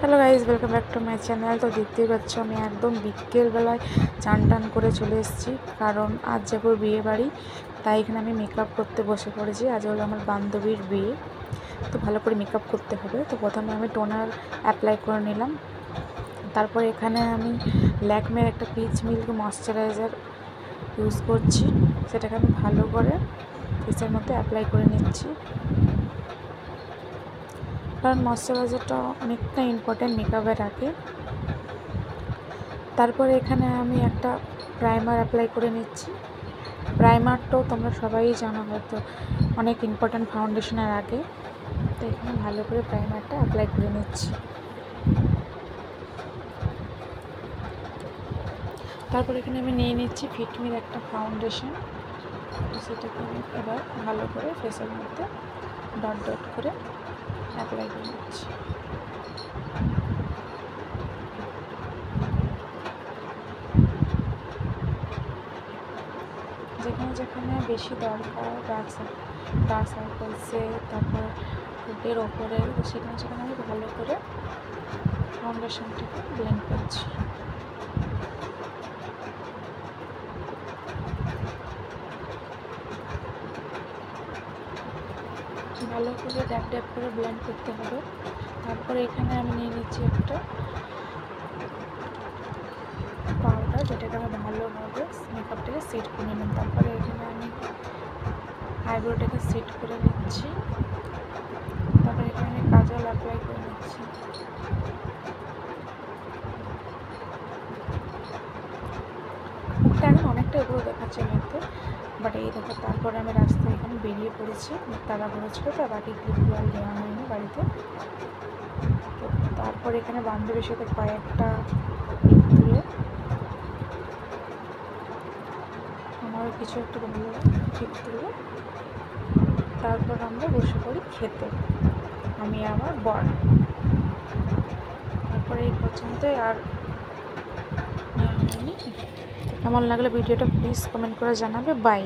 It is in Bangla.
Hello guys, welcome back to my channel. তো দেখতেই পাচ্ছ আমি একদম বিকেলবেলায় চান টান করে চলে এসেছি, কারণ আজ যাবো বিয়ে বাড়ি। তাই এখানে আমি মেকআপ করতে বসে পড়েছি। আজ হলো আমার বান্ধবীর বিয়ে, তো ভালো করে মেকআপ করতে হবে। তো প্রথমে আমি টোনার অ্যাপ্লাই করে নিলাম। তারপর এখানে আমি ল্যাকমের একটা পিচ মিল্ক ময়শ্চারাইজার ইউজ করছি, সেটাকে আমি ভালো করে ফেসের মধ্যে অ্যাপ্লাই করে নিচ্ছি, কারণ ময়শ্চারাইজারটা অনেকটা ইম্পর্ট্যান্ট মেকআপের আগে। তারপরে এখানে আমি একটা প্রাইমার অ্যাপ্লাই করে নিচ্ছি। প্রাইমারটাও তোমরা সবাই জানো হয়তো, অনেক ইম্পর্ট্যান্ট ফাউন্ডেশনের আগে। তো এখানে ভালো করে প্রাইমারটা অ্যাপ্লাই করে নিচ্ছি। তারপর এখানে আমি নিয়ে নিচ্ছি ফিটমির একটা ফাউন্ডেশন, সেটাকে আমি এবার ভালো করে ফেসের মধ্যে ডট ডট করে অ্যাপ্লাই করে নিচ্ছি। যেখানে যেখানে বেশি দরকার ডার্ক সার্কেলসে, তারপর ঠোঁটের ওপরে, সেখানে সেখানে আমি ভালো করে ফাউন্ডেশনটাকে ব্লেন্ড করছি। ভালো করে ড্যাপ ড্যাপ করে ব্লেন্ড করতে হবে। তারপরে এখানে আমি নিয়ে নিচ্ছি একটা পাউডার, যেটাকে আমি ভালোভাবে মেকআপটাকে সেট করে নিলাম। তারপরে এখানে আমি আইব্রোটাকে সেট করে নিচ্ছি। তারপরে এখানে আমি কাজল অ্যাপ্লাই করে নিচ্ছি। মুখটা এখন অনেকটা এগুলো দেখাচ্ছে হয়তো, বাট এই দেখো। তারপরে আমি রাস্তায় এখানে বেরিয়ে পড়েছি, তারা করেছিল, তো বাকি ক্লিপগুলো আর দেওয়া হয়নি বাড়িতে। তো তারপর এখানে বান্ধবীর সাথে কয়েকটা ক্লিপ তুলে আমারও কিছু একটা ভালো ক্লিপ তুলে তারপর আমরা বসে পড়ি খেতে, আমি আমার বর। তারপরে এই পর্যন্তই, আর কেমন লাগলো ভিডিওটা প্লিজ কমেন্ট করে জানাবে। বাই।